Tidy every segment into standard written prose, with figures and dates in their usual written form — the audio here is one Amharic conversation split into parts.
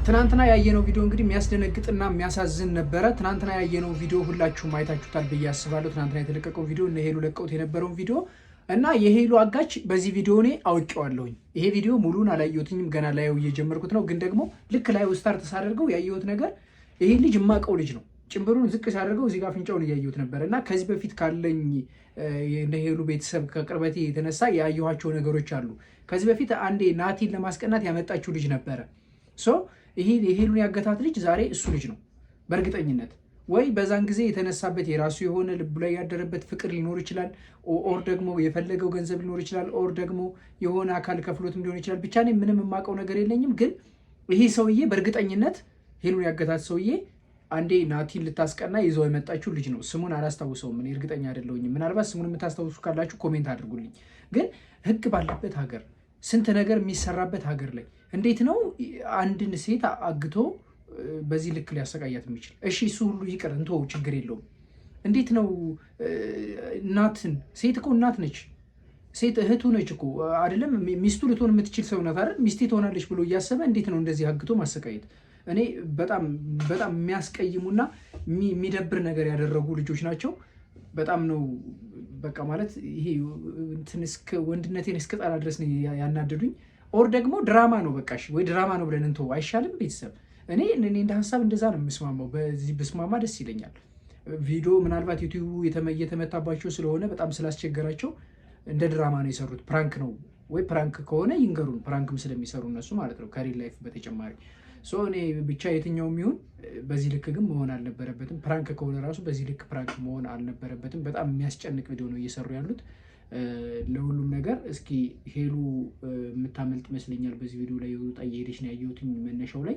ትናንትና ያየነው ቪዲዮ እንግዲህ የሚያስደነግጥና የሚያሳዝን ነበረ። ትናንትና ያየነው ቪዲዮ ሁላችሁም አይታችሁታል ብዬ አስባለሁ። ትናንትና የተለቀቀው ቪዲዮ እነ ሄሉ ለቀውት የነበረውን ቪዲዮ እና የሄሉ አጋች በዚህ ቪዲዮ እኔ አውቄዋለሁኝ። ይሄ ቪዲዮ ሙሉን አላየሁትኝም፣ ገና ላየው እየጀመርኩት ነው። ግን ደግሞ ልክ ላይ ስታርት ሳደርገው ያየሁት ነገር ይሄ ልጅ የማውቀው ልጅ ነው። ጭንብሩን ዝቅ ሳደርገው እዚህ ጋር አፍንጫውን እያየሁት ነበር እና ከዚህ በፊት ካለኝ እንደ ሄሉ ቤተሰብ ከቅርበቴ የተነሳ ያየኋቸው ነገሮች አሉ። ከዚህ በፊት አንዴ ናቲን ለማስቀናት ያመጣችው ልጅ ነበረ። ይሄ የሄሉን ያገታት ልጅ ዛሬ እሱ ልጅ ነው በእርግጠኝነት። ወይ በዛን ጊዜ የተነሳበት የራሱ የሆነ ልቡ ላይ ያደረበት ፍቅር ሊኖር ይችላል፣ ኦር ደግሞ የፈለገው ገንዘብ ሊኖር ይችላል፣ ኦር ደግሞ የሆነ አካል ከፍሎትም ሊሆን ይችላል። ብቻ እኔ ምንም የማውቀው ነገር የለኝም። ግን ይሄ ሰውዬ በእርግጠኝነት ሄሉን ያገታት ሰውዬ አንዴ ናቲን ልታስቀና ይዘው የመጣችው ልጅ ነው። ስሙን አላስታውሰውም፣ እኔ እርግጠኛ አይደለሁኝም። ምናልባት ስሙን የምታስታውሱ ካላችሁ ኮሜንት አድርጉልኝ። ግን ህግ ባለበት ሀገር፣ ስንት ነገር የሚሰራበት ሀገር ላይ እንዴት ነው አንድን ሴት አግቶ በዚህ ልክ ሊያሰቃያት የሚችል? እሺ እሱ ሁሉ ይቅር እንቶ ችግር የለውም። እንዴት ነው እናትን፣ ሴት እኮ እናት ነች፣ ሴት እህቱ ነች እኮ አይደለም፣ ሚስቱ ልትሆን የምትችል ሰው ናት አይደል? ሚስቴ ትሆናለች ብሎ እያሰበ እንዴት ነው እንደዚህ አግቶ ማሰቃየት? እኔ በጣም የሚያስቀይሙና የሚደብር ነገር ያደረጉ ልጆች ናቸው። በጣም ነው በቃ ማለት ይሄ ወንድነቴን እስከ ጣራ ድረስ ነው ያናደዱኝ። ኦር ደግሞ ድራማ ነው በቃ ወይ ድራማ ነው ብለን እንተው አይሻልም? ቤተሰብ እኔ እንደ ሀሳብ እንደዛ ነው የምስማማው። በዚህ ብስማማ ደስ ይለኛል። ቪዲዮ ምናልባት ዩቲዩቡ እየተመታባቸው ስለሆነ በጣም ስላስቸገራቸው እንደ ድራማ ነው የሰሩት። ፕራንክ ነው ወይ ፕራንክ ከሆነ ይንገሩን። ፕራንክም ስለሚሰሩ እነሱ ማለት ነው ከሪል ላይፍ በተጨማሪ እኔ ብቻ የትኛውም ይሁን በዚህ ልክ ግን መሆን አልነበረበትም። ፕራንክ ከሆነ ራሱ በዚህ ልክ ፕራንክ መሆን አልነበረበትም። በጣም የሚያስጨንቅ ቪዲዮ ነው እየሰሩ ያሉት። ለሁሉም ነገር እስኪ ሄሉ የምታመልጥ ይመስለኛል። በዚህ ቪዲዮ ላይ የወጣ እየሄደች ነው ያየሁት መነሻው ላይ።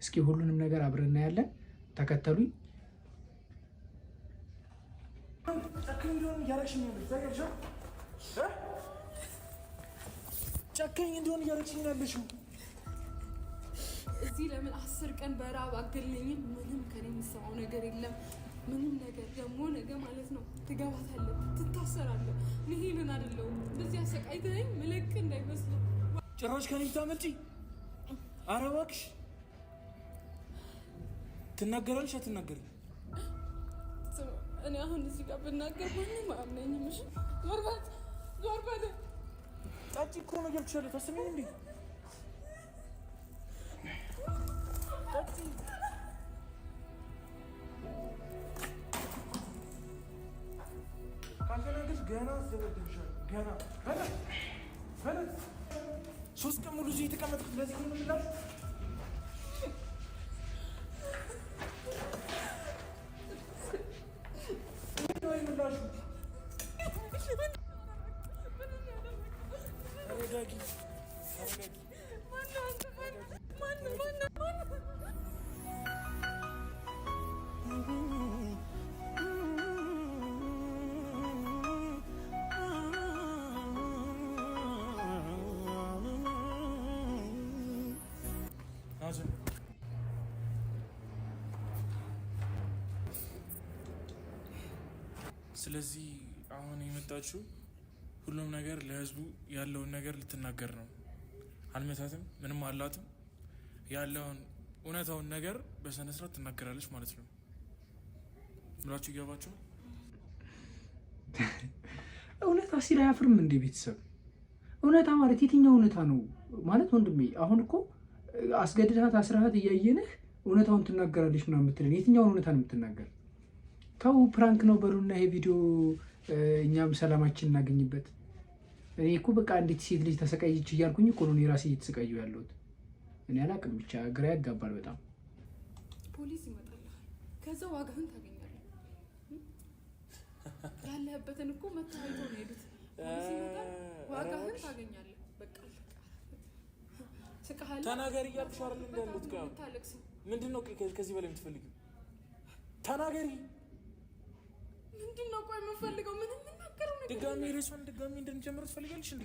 እስኪ ሁሉንም ነገር አብረን እናያለን። ተከተሉኝ። ጨካኝ እንዲሆን እያደረግሽኝ ያለሽው እዚህ ለምን 10 ቀን በራብ አገለኝም? ምንም ከኔ የሚሰማው ነገር የለም። ምንም ነገር ደግሞ ነገ ማለት ነው ትገባታለህ፣ ትታሰራለህ። ይሄንን አይደለም እንደዚህ አሰቃይተኝ ምልክ እንዳይመስል ጭራሽ ከኔ ታመጪ። ኧረ እባክሽ ትናገራለሽ አትናገሪም? እኔ አሁን እዚህ ጋር ብናገር ምንም አያምነኝም። እሺ ዞር በል ጫጭ እኮ ነው እያልኩሻለሁ። ታስቢኝ እንዴ ገና አስደበድብሻለሁ። ገና 3 ቀን ሙሉ እዚህ የተቀመጥኩት ለዚህ ነው የምላሽ። ስለዚህ አሁን የመጣችው ሁሉም ነገር ለህዝቡ ያለውን ነገር ልትናገር ነው። አልመታትም፣ ምንም አላትም። ያለውን እውነታውን ነገር በስነ ስርዓት ትናገራለች ማለት ነው ብላችሁ ይገባችሁ። እውነታ ሲል አያፍርም እንዴ ቤተሰብ? እውነታ ማለት የትኛው እውነታ ነው ማለት? ወንድሜ አሁን እኮ አስገድዳት አስራሃት እያየንህ እውነታውን ትናገራለች ምናምን የምትለን የትኛውን እውነታ ነው የምትናገር? ተው ፕራንክ ነው በሉና ይሄ ቪዲዮ እኛም ሰላማችን እናገኝበት። እኔ እኮ በቃ እንዴት ሴት ልጅ ተሰቃየች እያልኩኝ እኮ ነው ራሴ እየተሰቃየሁ ያለሁት። እኔ አላቅም፣ ብቻ ግራ ያጋባል በጣም። ፖሊስ ይመጣልሃል፣ ከዛ ዋጋህን ታገኛለህ። ያለህበትን እኮ መታየቱ ነው ሄዱት። ፖሊስ ይመጣል፣ ዋጋህን ታገኛለህ። በቃ ስቃሃል። ተናገሪ እያልኩሽ አይደል እንዳሉት ጋር ምንድነው ከዚህ በላይ የምትፈልጊው? ተናገሪ። ምንድነው ቆይ የምፈልገው? ምንም እናገረው ነገር ድጋሚ ሬሷን ድጋሚ እንድንጀምር ትፈልጋለሽ እንዴ?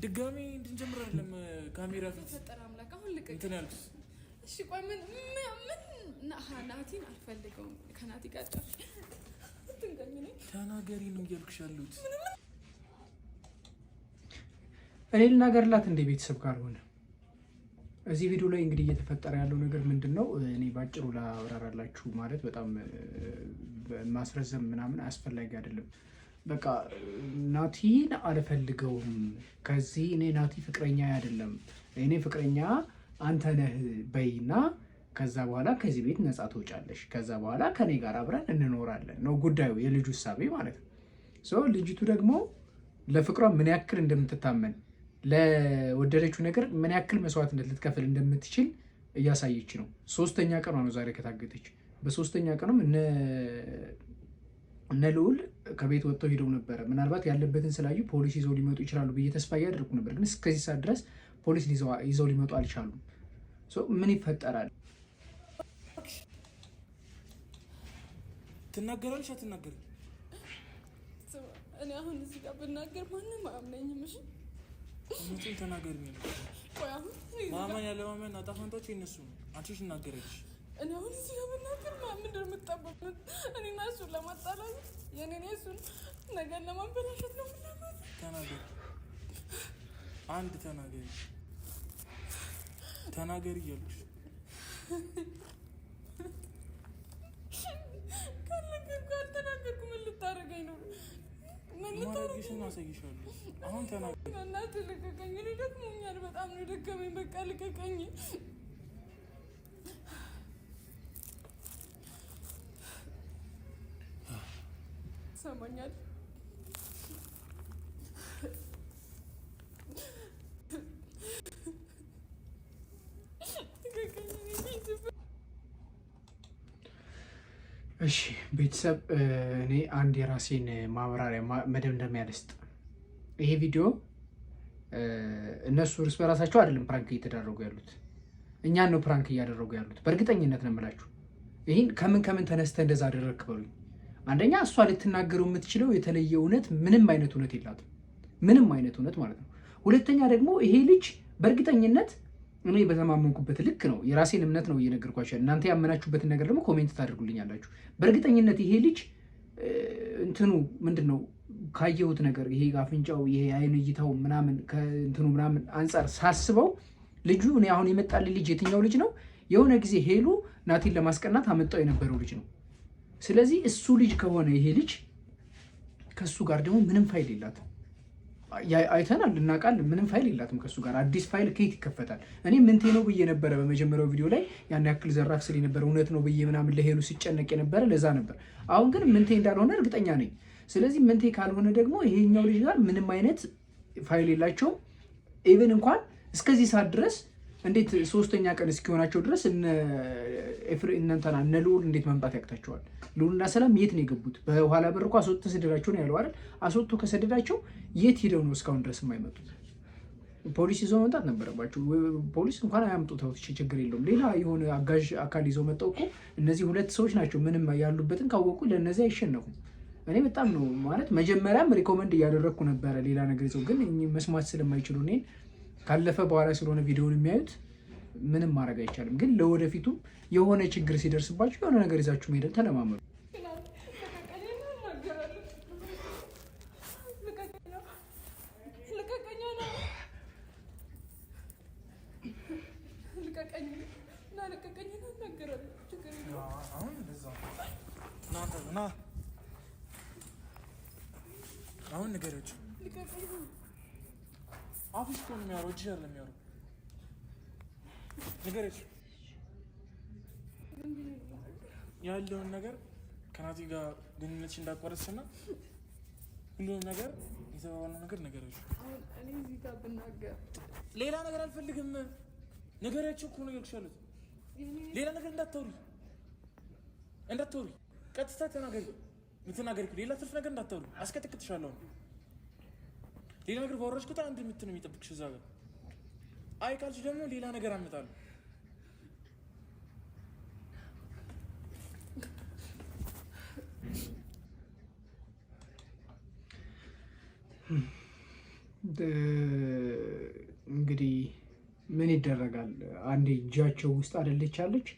ድጋሚ እንድንጀምር አይደለም ካሜራ ፊት ተፈጠረ አምላክ። አሁን ልቀቅ እንትን ያልኩት። እሺ ቆይ ምን ናቲን አልፈልገውም። ከናቲ ጋር ተናገሪ ነው እያልኩሽ ያለሁት። እኔ ልናገርላት እንደ ቤተሰብ ካልሆነ እዚህ ቪዲዮ ላይ እንግዲህ እየተፈጠረ ያለው ነገር ምንድን ነው? እኔ ባጭሩ ላብራራላችሁ። ማለት በጣም ማስረዘም ምናምን አስፈላጊ አይደለም። በቃ ናቲን አልፈልገውም ከዚህ እኔ ናቲ ፍቅረኛ አይደለም፣ እኔ ፍቅረኛ አንተ ነህ በይና ከዛ በኋላ ከዚህ ቤት ነፃ ትወጫለሽ፣ ከዛ በኋላ ከኔ ጋር አብረን እንኖራለን ነው ጉዳዩ፣ የልጁ እሳቤ ማለት ነው። ልጅቱ ደግሞ ለፍቅሯ ምን ያክል እንደምትታመን ለወደደችው ነገር ምን ያክል መስዋዕትነት ልትከፍል እንደምትችል እያሳየች ነው። 3ኛ ቀኗ ነው ዛሬ ከታገተች። በ3ኛ ቀኑም እነ ልዑል ከቤት ወጥተው ሄደው ነበረ። ምናልባት ያለበትን ስላዩ ፖሊስ ይዘው ሊመጡ ይችላሉ ብዬ ተስፋ እያደረኩ ነበር፣ ግን እስከዚህ ሰዓት ድረስ ፖሊስ ይዘው ሊመጡ አልቻሉም። ምን ይፈጠራል? ትናገራለች አትናገርም? እኔ አሁን እዚህ ጋር ብናገር ማንም አያምነኝም። እሺ እውነቱን ተናገር። ማመን ያለ ማመን አጣፋንታቸው ይነሱ ነው። አንቺ ትናገረች። እኔ አሁን እዚህ ጋር ብናገር ምንድን ነው የምትጠበቁት? እኔና እሱን ለማጣላት የኔን እሱን ነገር ለማበላሸት ነው የምናገር? ተናገር፣ አንድ ተናገሪ፣ ተናገሪ እያሉሽ ካልተናገርኩ ምን ልታደርገኝ ነው? ማረግሽን አሳይሻለሁ። አሁን ተናገሪ። እናትህ ልቀቀኝ፣ እኔ ደክሞኛል፣ በጣም ነው የደከመኝ። በቃ ልቀቀኝ። ሰማኛል። እሺ ቤተሰብ፣ እኔ አንድ የራሴን ማብራሪያ መደምደሚያ ልስጥ። ይሄ ቪዲዮ እነሱ እርስ በራሳቸው አይደለም ፕራንክ እየተደረጉ ያሉት፣ እኛን ነው ፕራንክ እያደረጉ ያሉት። በእርግጠኝነት ነው የምላችሁ። ይህን ከምን ተነስተ እንደዛ አደረግክ በሉኝ። አንደኛ እሷ ልትናገረው የምትችለው የተለየ እውነት ምንም አይነት እውነት የላትም፣ ምንም አይነት እውነት ማለት ነው። ሁለተኛ ደግሞ ይሄ ልጅ በእርግጠኝነት እኔ በተማመንኩበት ልክ ነው፣ የራሴን እምነት ነው እየነገርኳቸው። እናንተ ያመናችሁበትን ነገር ደግሞ ኮሜንት ታደርጉልኛላችሁ። በእርግጠኝነት ይሄ ልጅ እንትኑ ምንድን ነው ካየሁት ነገር ይሄ አፍንጫው፣ ይሄ አይን እይታው ምናምን ከእንትኑ ምናምን አንጻር ሳስበው ልጁ እኔ አሁን የመጣልኝ ልጅ የትኛው ልጅ ነው? የሆነ ጊዜ ሄሉ ናቲን ለማስቀናት አመጣው የነበረው ልጅ ነው። ስለዚህ እሱ ልጅ ከሆነ ይሄ ልጅ ከሱ ጋር ደግሞ ምንም ፋይል የላትም። አይተናል፣ እናውቃለን። ምንም ፋይል የላትም ከሱ ጋር። አዲስ ፋይል ከየት ይከፈታል? እኔ ምንቴ ነው ብዬ ነበረ በመጀመሪያው ቪዲዮ ላይ ያን ያክል ዘራፍ ስል የነበረ እውነት ነው ብዬ ምናምን ለሄሉ ሲጨነቅ የነበረ ለዛ ነበር። አሁን ግን ምንቴ እንዳልሆነ እርግጠኛ ነኝ። ስለዚህ ምንቴ ካልሆነ ደግሞ ይሄኛው ልጅ ጋር ምንም አይነት ፋይል የላቸውም። ኢቨን እንኳን እስከዚህ ሰዓት ድረስ እንዴት 3ኛ ቀን እስኪሆናቸው ድረስ እነ ልዑል እንዴት መምጣት ያቅታቸዋል? ልዑልና ሰላም የት ነው የገቡት? በኋላ በር እኮ አስወጥቶ ሰደዳቸው ነው ያለው አይደል? አስወጥቶ ከሰደዳቸው የት ሄደው ነው እስካሁን ድረስ የማይመጡት? ፖሊስ ይዘው መምጣት ነበረባቸው። ፖሊስ እንኳን አያምጡ፣ ተውት፣ ችግር የለውም። ሌላ የሆነ አጋዥ አካል ይዘው መጣው እኮ። እነዚህ 2 ሰዎች ናቸው። ምንም ያሉበትን ካወቁ ለእነዚህ አይሸነፉም። እኔ በጣም ነው ማለት መጀመሪያም ሪኮመንድ እያደረግኩ ነበረ ሌላ ነገር ይዘው፣ ግን መስማት ስለማይችሉ እኔን ካለፈ በኋላ ስለሆነ ቪዲዮውን የሚያዩት ምንም ማድረግ አይቻልም። ግን ለወደፊቱ የሆነ ችግር ሲደርስባችሁ የሆነ ነገር ይዛችሁ መሄድ ተለማመዱ። አሁን ንገረች። አፍሽ እኮ ነው የሚያወራው፣ እጅሽ አይደለም የሚያወራው። ንገረች ያለውን ነገር ከናቲ ጋር ግንኙነትሽ እንዳቋረጥሽና ሁሉንም ነገር የተባባልነው ነገር ንገረች። እኔ እዚህ ጋር ብናገር ሌላ ነገር አልፈልግም። ንገረችው እኮ ነው ያልኩሽ። ሌላ ነገር እንዳታወሪ፣ ቀጥታ ተናገሪ። የምትናገሪ ሌላ ትርፍ ነገር እንዳታወሪ፣ አስቀጥቅጥሻለሁ። ሌላ ነገር ባወራሽ ቁጥር አንድ ምት ነው የሚጠብቅሽ እዛ ጋር። አይ ካልሽ ደግሞ ሌላ ነገር አመጣለሁ። እንግዲህ ምን ይደረጋል? አንዴ እጃቸው ውስጥ አይደለች አለች።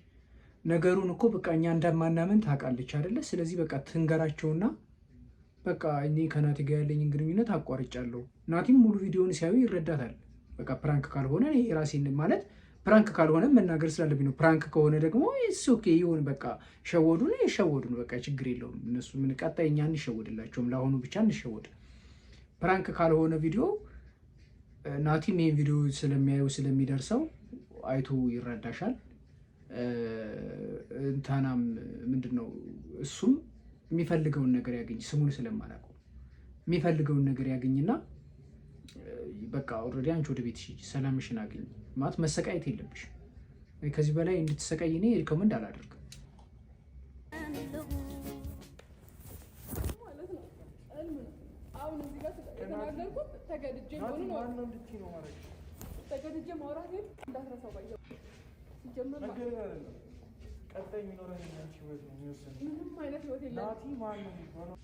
ነገሩን እኮ በቃ እኛ እንደማናምን ታውቃለች አይደለ? ስለዚህ በቃ ትንገራቸውና በቃ እኔ ከናቲ ጋር ያለኝን ግንኙነት አቋርጫለሁ። ናቲም ሙሉ ቪዲዮውን ሲያዩ ይረዳታል። በቃ ፕራንክ ካልሆነ እኔ ራሴን ማለት ፕራንክ ካልሆነ መናገር ስላለብኝ ነው። ፕራንክ ከሆነ ደግሞ ኦኬ ይሁን፣ በቃ ሸወዱን ይሸወዱን፣ በቃ ችግር የለውም። እነሱ ምን ቀጣይ እኛ እንሸወድላቸውም፣ ለአሁኑ ብቻ እንሸወድ። ፕራንክ ካልሆነ ቪዲዮ ናቲም ይህን ቪዲዮ ስለሚያየው ስለሚደርሰው አይቶ ይረዳሻል። እንታናም ምንድነው እሱም የሚፈልገውን ነገር ያገኝ፣ ስሙን ስለማላውቀው የሚፈልገውን ነገር ያገኝና በቃ ኦልሬዲ አንቺ ወደ ቤትሽ ሰላምሽን አገኝ ማለት መሰቃየት የለብሽ። ከዚህ በላይ እንድትሰቃይ እኔ ሪኮመንድ አላደርግም። ቀጣይ የሚኖረን ህይወት ነው የሚወስነው። ምንም አይነት ህይወት የለም። ናቲ ማን ነው የሚባለው?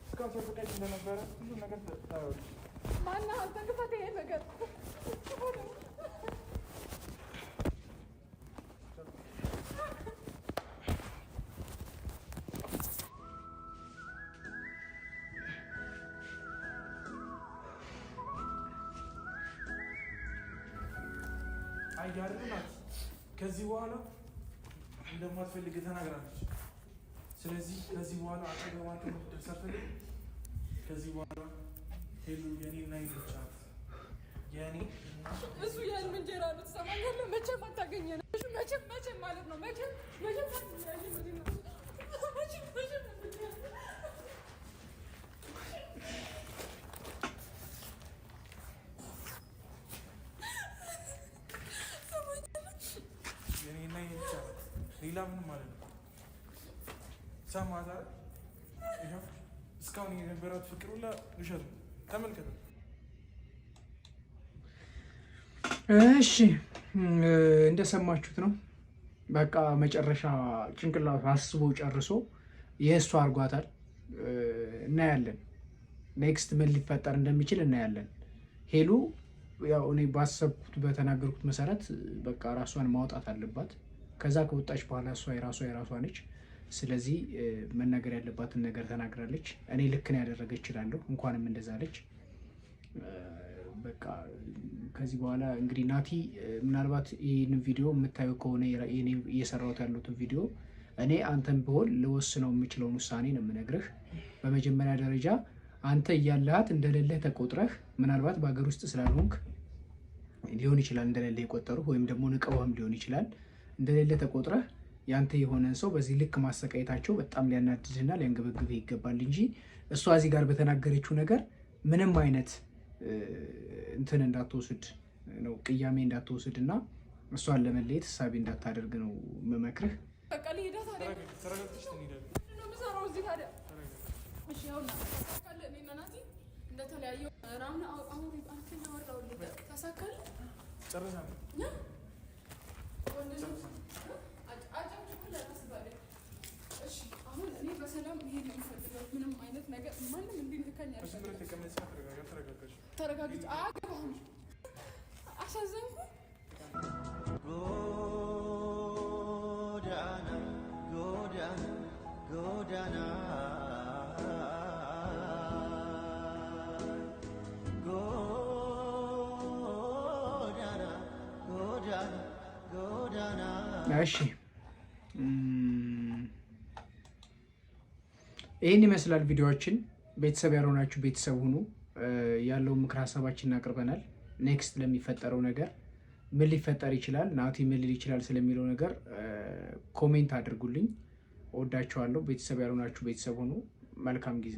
እስካሁን ሲያሰቃይሽ እንደነበረ ሁሉ ነገር ታያለሽ። ማነው አንተ? ክፈት ይሄን ነገር። አያርናት ከዚህ በኋላ እንደማትፈልግ ተናግራለች። ስለዚህ ከዚህ በኋላ አጠገቧን እንድትደርስ አትፈልግም። ከዚህ በኋላ ሄሉ የኔና ይልቻት የኔ እሱ ያን እንጀራ ነው። ትሰማኛለህ? መቼም አታገኘንም። መቼም ማለት ነው መቼም ሌላ ምንም ማለት ነው። ሰማታ ይሄው እስካሁን የነበራት ፍቅር ሁላ ውሸት ነው። ተመልከቱ። እሺ እንደሰማችሁት ነው። በቃ መጨረሻ ጭንቅላቱ አስቦ ጨርሶ የእሱ አድርጓታል። እናያለን ኔክስት ምን ሊፈጠር እንደሚችል እናያለን። ሄሉ ያው እኔ ባሰብኩት በተናገርኩት መሰረት በቃ ራሷን ማውጣት አለባት። ከዛ ከወጣች በኋላ እሷ የራሷ ነች። ስለዚህ መናገር ያለባትን ነገር ተናግራለች። እኔ ልክ ነው ያደረገች እችላለሁ። እንኳንም እንደዛ አለች። በቃ ከዚህ በኋላ እንግዲህ ናቲ ምናልባት ይህን ቪዲዮ የምታየው ከሆነ እየሰራሁት ያሉትን ቪዲዮ እኔ አንተን ብሆን ልወስነው የምችለውን ውሳኔ ነው የምነግርህ። በመጀመሪያ ደረጃ አንተ እያለሃት እንደሌለህ ተቆጥረህ ምናልባት በሀገር ውስጥ ስላልሆንክ ሊሆን ይችላል እንደሌለህ የቆጠሩህ፣ ወይም ደግሞ ንቀውህም ሊሆን ይችላል እንደሌለ ተቆጥረህ ያንተ የሆነን ሰው በዚህ ልክ ማሰቃየታቸው በጣም ሊያናድድና ሊያንገበግብህ ይገባል እንጂ እሷ እዚህ ጋር በተናገረችው ነገር ምንም አይነት እንትን እንዳትወስድ ነው፣ ቅያሜ እንዳትወስድ እና እሷን ለመለየት እሳቤ እንዳታደርግ ነው መመክርህ። ምንም አይነት ነገር ማንም እንዲልከኝ ተረጋግጭ። አያገባህም። አሳዘንኩ። ጎዳና እሺ ይህን ይመስላል ቪዲዮዎችን። ቤተሰብ ያልሆናችሁ ቤተሰብ ሁኑ። ያለውን ምክር ሀሳባችንን አቅርበናል። ኔክስት ለሚፈጠረው ነገር ምን ሊፈጠር ይችላል፣ ናቲ ምን ሊል ይችላል ስለሚለው ነገር ኮሜንት አድርጉልኝ። እወዳችኋለሁ። ቤተሰብ ያልሆናችሁ ቤተሰብ ሁኑ። መልካም ጊዜ